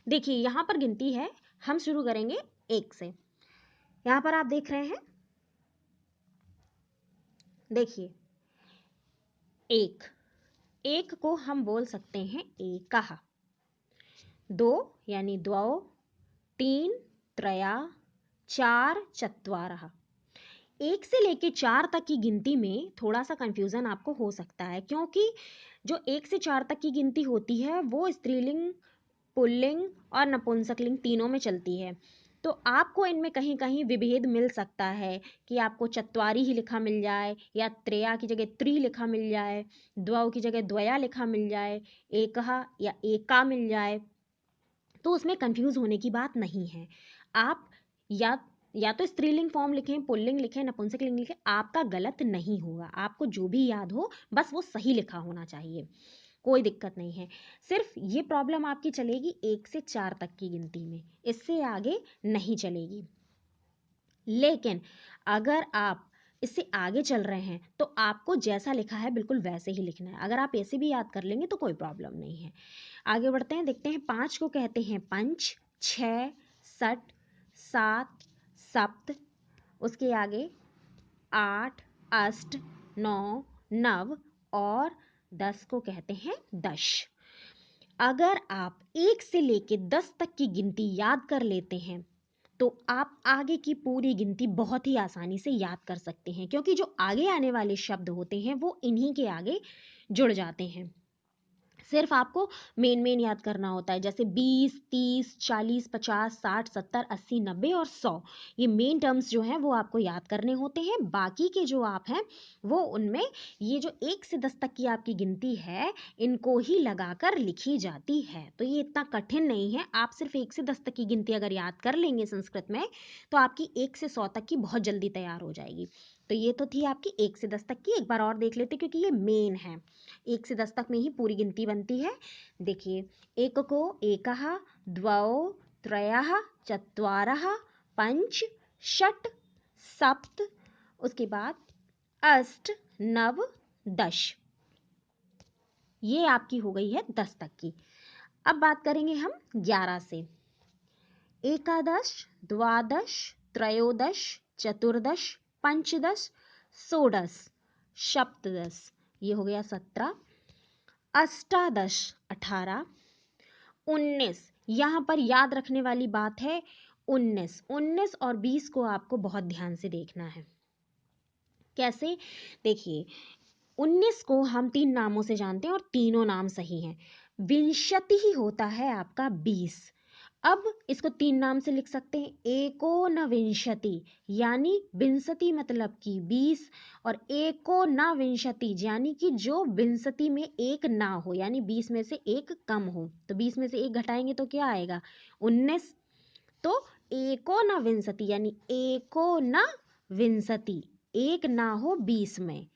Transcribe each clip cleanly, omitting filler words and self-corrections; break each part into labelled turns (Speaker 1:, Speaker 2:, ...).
Speaker 1: देखिए यहाँ पर गिनती है, हम शुरू करेंगे 1 से। यहाँ पर आप देख रहे हैं, देखिए 1, 1 को हम बोल सकते हैं एकः, 2 यानी द्वौ, 3 त्रया, 4 चत्वारः। 1 से लेके 4 तक की गिनती में थोड़ा सा कंफ्यूजन आपको हो सकता है, क्योंकि जो 1 से 4 तक की गिनती होती है वो स्त्रीलिंग, पुल्लिंग और नपुंसकलिंग तीनों में चलती है। तो आपको इनमें कहीं कहीं विभेद मिल सकता है कि आपको चत्वारी ही लिखा मिल जाए, या त्रेया की जगह त्रि लिखा मिल जाए, द्वौ की जगह द्वया लिखा मिल जाए, एकहा या एका मिल जाए। तो उसमें कंफ्यूज होने की बात नहीं है। आप या तो स्त्रीलिंग फॉर्म लिखें, पुल्लिंग लिखें, नपुंसकलिंग लिखें, आपका गलत नहीं होगा। आपको जो भी याद हो बस वो सही लिखा होना चाहिए, कोई दिक्कत नहीं है। सिर्फ ये प्रॉब्लम आपकी चलेगी 1 से 4 तक की गिनती में, इससे आगे नहीं चलेगी। लेकिन अगर आप इससे आगे चल रहे हैं तो आपको जैसा लिखा है बिल्कुल वैसे ही लिखना है। अगर आप ऐसे भी याद कर लेंगे तो कोई प्रॉब्लम नहीं है। आगे बढ़ते हैं, देखते हैं 5 को कहते हैं पंच, 6 सट, 7 सप्त, उसके आगे 8 अष्ट, 9 नव और 10 को कहते हैं दश। अगर आप 1 से लेके 10 तक की गिनती याद कर लेते हैं तो आप आगे की पूरी गिनती बहुत ही आसानी से याद कर सकते हैं, क्योंकि जो आगे आने वाले शब्द होते हैं वो इन्हीं के आगे जुड़ जाते हैं। सिर्फ आपको मेन याद करना होता है, जैसे 20, 30, 40, 50, 60, 70, 80, 90 और 100। ये मेन टर्म्स जो हैं वो आपको याद करने होते हैं। बाकी के जो आप हैं वो उनमें ये जो 1 से 10 तक की आपकी गिनती है इनको ही लगाकर लिखी जाती है। तो ये इतना कठिन नहीं है। आप सिर्फ 1 से 10 तक की गिनती अगर याद कर लेंगे संस्कृत में तो आपकी 1 से 100 तक की बहुत जल्दी तैयार हो जाएगी। तो ये तो थी आपकी 1 से 10 तक की। एक बार और देख लेते क्योंकि ये मेन है। 1 से 10 तक में ही पूरी गिनती बनती है। देखिए, एक को एकः, द्वौ त्रयः, चत्वारः, पंच, षट, सप्त, उसके बाद अष्ट, नव, दश। ये आपकी हो गई है 10 तक की। अब बात करेंगे हम 11 से। एकादश, द्वादश, त्रयोदश, चतुर्दश, पंचदश, षोडश, सप्तदश, ये हो गया 17, अष्टादश 18, 19। यहाँ पर याद रखने वाली बात है 19, 19 और 20 को आपको बहुत ध्यान से देखना है। कैसे? देखिए, 19 को हम 3 नामों से जानते हैं और तीनों नाम सही हैं। विंशति ही होता है आपका 20। अब इसको 3 नाम से लिख सकते हैं। एकोनविंशति यानी विंशति मतलब कि 20, और एकोनविंशति यानी कि जो विंशति में एक ना हो, यानी 20 में से एक कम हो। तो 20 में से एक घटाएंगे तो क्या आएगा? 19। तो एकोनविंशति यानी एकोनविंशति, एक ना हो 20 में,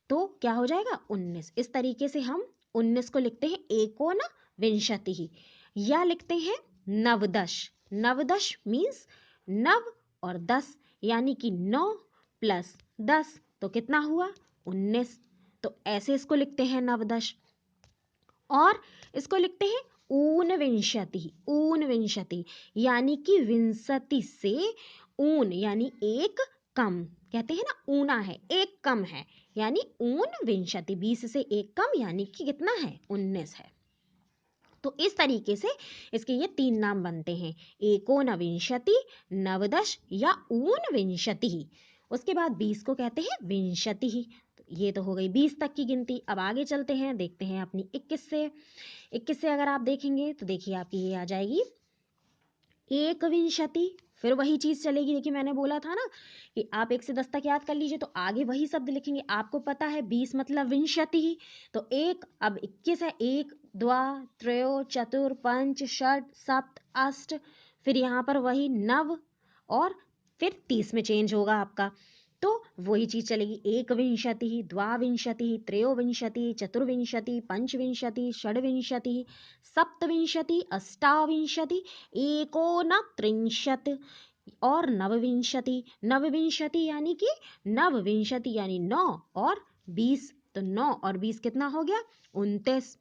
Speaker 1: तो क्या हो जाएगा? 19। इस तरीके से हम 19 को लिखते हैं एकोनविंशति, या लिखते हैं नवदश। नवदश मीन्स नव और 10, यानी कि 9 प्लस 10 तो कितना हुआ? 19। तो ऐसे इसको लिखते हैं नवदश। और इसको लिखते हैं ऊनविंशति। ऊनविंशति यानी कि विंशति से ऊन यानी एक कम, कहते हैं ना ऊना है, एक कम है, यानी ऊनविंशति। 20 से एक कम यानी कि कितना है? 19 है। तो इस तरीके से इसके ये 3 नाम बनते हैं, एकोनविंशति, नवदश या ऊनविंशति। उसके बाद 20 को कहते हैं विंशति। तो ये तो हो गई 20 तक की गिनती। अब आगे चलते हैं, देखते हैं अपनी 21 से। 21 से अगर आप देखेंगे तो देखिए आपकी ये आ जाएगी एकविंशति। फिर वही चीज चलेगी। देखिए मैंने बोला था ना कि आप 1 से 10 तक याद कर लीजिए तो आगे वही शब्द लिखेंगे। आपको पता है 20 मतलब विंशति ही, तो एक, अब 21 है, एक द्वा त्रयो चतुर पंच षट सप्त अष्ट, फिर यहाँ पर वही नव, और फिर 30 में चेंज होगा आपका। तो वही चीज चलेगी, एकविंशति, द्वाविंशति, त्रयोविंशति, चतुर्विंशति, पंचविंशति, षड्विंशति, सप्तविंशति, अष्टाविंशति, एकोनत्रिंशत् और नवविंशति। नवविंशति यानी कि नवविंशति यानी 9 और 20, तो 9 और 20 कितना हो गया? 29।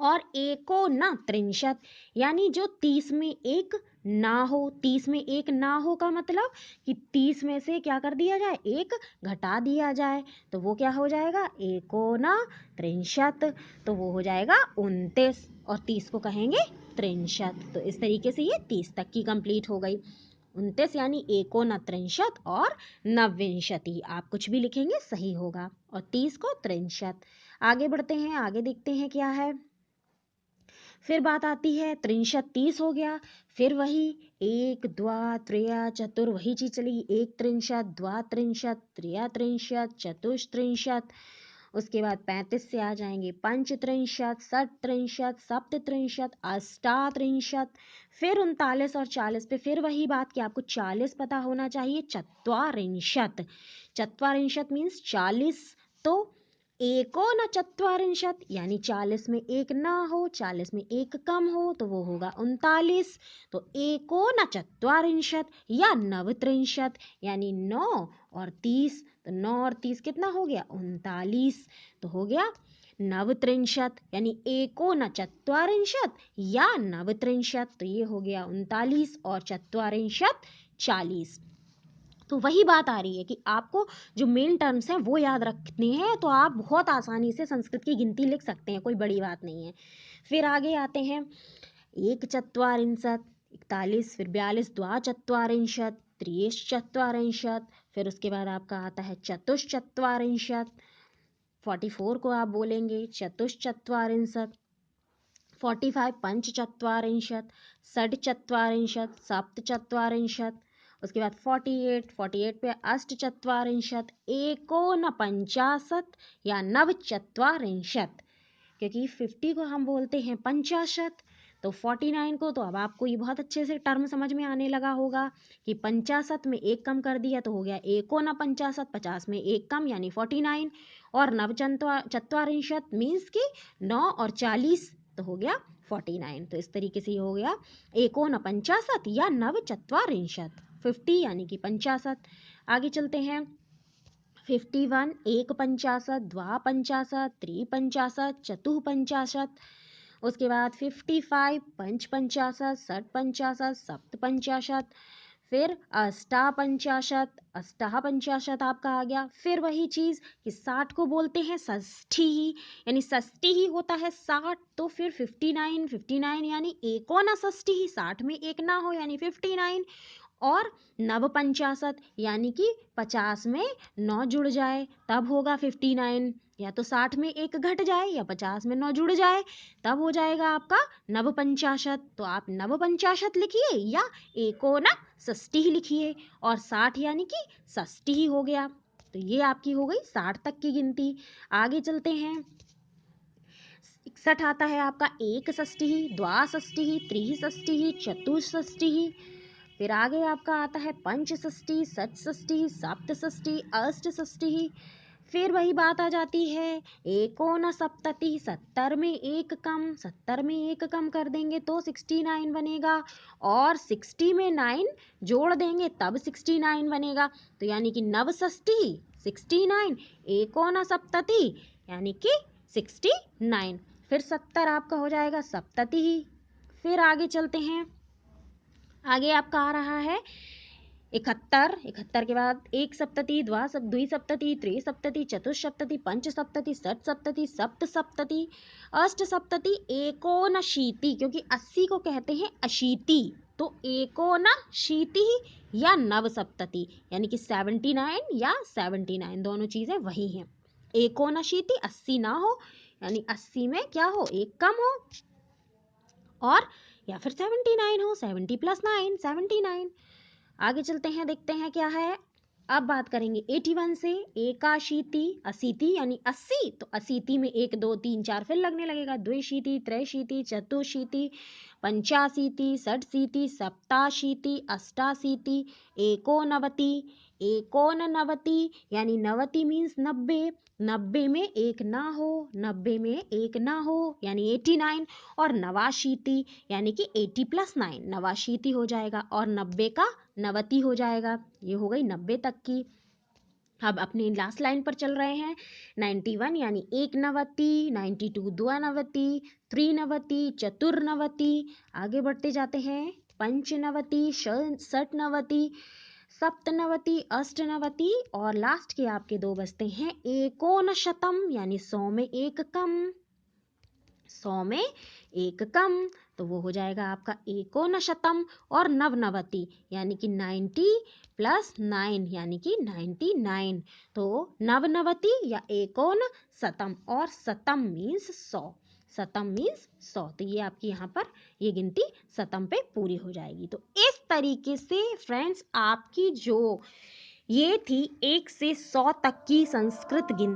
Speaker 1: और एको न त्रिंशत, यानी जो 30 में एक ना हो। 30 में एक ना हो का मतलब कि 30 में से क्या कर दिया जाए, एक घटा दिया जाए, तो वो क्या हो जाएगा, एको न त्रिंशत, तो वो हो जाएगा 29, और 30 को कहेंगे त्रिंशत। तो इस तरीके से ये 30 तक की कंप्लीट हो गई। 29 यानी एकोनत्रिंशत और नवविंशति, आप कुछ भी लिखेंगे सही होगा, और 30 को त्रिंशत। आगे बढ़ते हैं, आगे देखते हैं क्या है। फिर बात आती है त्रिंशत, 30 हो गया, फिर वही एक द्वा त्रया चतुर, वही चीज चलेगी, एक त्रिंशत, द्वा त्रिंशत, त्रया त्रिंशत, चतुष्त्रिंशत। उसके बाद 35 से आ जाएंगे पंच त्रिंशत, षट त्रिंशत, सप्त त्रिंशत, अष्टात्रिंशत। फिर 39 और 40 पे फिर वही बात कि आपको 40 पता होना चाहिए, चत्वारिंशत। चत्वारिंशत मीन्स 40, तो एकोनचत्वारिंशत यानी 40 में एक ना हो, 40 में एक कम हो, तो वो होगा 39। तो एकोनचत्वारिंशत या नवत्रिंशत यानी 9 और 30, तो 9 और 30 कितना हो गया, 39, तो हो गया नवत्रिंशत, यानी एकोनचत्वारिंशत या नवत्रिंशत, तो ये हो गया 39 और चत्वारिंशत 40। तो वही बात आ रही है कि आपको जो मेन टर्म्स हैं वो याद रखने हैं, तो आप बहुत आसानी से संस्कृत की गिनती लिख सकते हैं, कोई बड़ी बात नहीं है। फिर आगे आते हैं एक चत्वारिंशत 41, फिर 42 द्वाचत्वारिंशत, त्रियश्चत्वारिंशत, फिर उसके बाद आपका आता है चतुश्चत्वारिंशत, 44 को आप बोलेंगे चतुश्चत्वारिंशत, 45 पंचचत्वारिंशत, षड्चत्वारिंशत, सप्तचत्वारिंशत। उसके बाद 48 पे अष्टचत्वारिंशत, एकोनपंचाशत या नवचत्वारिंशत, क्योंकि 50 को हम बोलते हैं पंचाशत, तो 49 को, तो अब आपको ये बहुत अच्छे से टर्म समझ में आने लगा होगा कि पंचाशत में एक कम कर दिया तो हो गया एकोनपंचाशत, 50 में एक कम यानी 49, और नवचत्वारिंशत मीन्स कि 9 और 40, तो हो गया 49। तो इस तरीके से ये हो गया एकोनपंचाशत या नवचत्वारिंशत, 50 यानी कि पंचाशत। आगे चलते हैं 51 एक पंचाशत, द्वा पंचाशत, त्रिपंचाशत, चतुःपंचाशत। उसके बाद 55 पंच पंचाशत, षट पंचाशत, सप्त पंचाशत, फिर अष्टापंचाशत, अष्टापंचाशत आपका आ गया। फिर वही चीज़ कि 60 को बोलते हैं षष्ठी ही, यानी षष्ठी ही होता है 60, तो फिर 59 यानी एकोनषष्ठी ही, 60 में एक ना हो यानी 59, और नवपंचाशत यानी कि 50 में 9 जुड़ जाए तब होगा 59, या तो 60 में एक घट जाए या 50 में 9 जुड़ जाए तब हो जाएगा आपका नवपंचाशत। तो आप नवपंचाशत लिखिए या एकोना षष्ठी लिखिए, और 60 यानी कि षष्ठी ही हो गया। तो ये आपकी हो गई 60 तक की गिनती। आगे चलते हैं 61 आता है आपका एक षष्ठी, द्वाषष्ठी, त्रिषष्ठी, चतुष्षष्ठी। फिर आगे आपका आता है पंचषष्ठी, षटषष्ठी, सप्तषष्ठी, अष्टषष्ठी। फिर वही बात आ जाती है एकोनसप्तति, 70 में एक कम, 70 में एक कम कर देंगे तो 69 बनेगा, और 60 में 9 जोड़ देंगे तब 69 बनेगा, तो यानी कि नवषष्ठी 69, एकोनसप्तति यानी कि 69, फिर 70 आपका हो जाएगा सप्तति ही। फिर आगे चलते हैं, आगे आपका आ रहा है 71 के बाद एक सप्तति, द्विसप्तति, त्रिसप्तति, चतुस्सप्तति, पंचसप्तति, षटसप्तति, सप्तसप्तति, अष्टसप्तति, एकोनशीति, क्योंकि 80 को कहते हैं अशीति, तो एकोनशीति या नवसप्तति यानी कि 79 या 79 दोनों चीज़ें वही हैं। एकोनशीति 80 ना हो यानी 80 में क्या हो, एक कम हो, और या फिर 79 हो, 70 + 9 79। आगे चलते हैं, देखते हैं क्या है। अब बात करेंगे 81 से एकाशीति, अशीति यानी 80, तो अशीति में 1 2 3 4 फिर लगने लगेगा, द्विशीति, त्रैशीति, चतुशीति, पंचाशीति, षटशीति, सप्ताशीति, अष्टाशीति, एकोनवति, एकोननवति यानी 90 मीन्स 90, 90 में एक ना हो, 90 में एक ना हो यानी 89, और नवाशीति यानी कि 80 + 9 नवाशीति हो जाएगा, और 90 का 90 हो जाएगा, ये हो गई 90 तक की। अब अपनी लास्ट लाइन पर चल रहे हैं। 91 यानी एक नवति, 92 द्वानवति, त्रिनवति, चतुर्नवति। आगे बढ़ते जाते हैं। पंचनवति, षटनवति, सप्तनवति, अष्टनवति और लास्ट के आपके दो बचते हैं एकोनशतम यानी 100 में एक कम। 100 में एक कम तो वो हो जाएगा आपका एकोनशतम। और नवनवति यानी कि 90 प्लस 9 यानी कि 99। तो नवनवति या एकोन शतम और शतम मीन्स 100। शतम मीन्स 100। तो ये आपकी यहाँ पर ये गिनती शतम पे पूरी हो जाएगी। तो इस तरीके से फ्रेंड्स आपकी जो ये थी 1 से 100 तक की संस्कृत गिनती।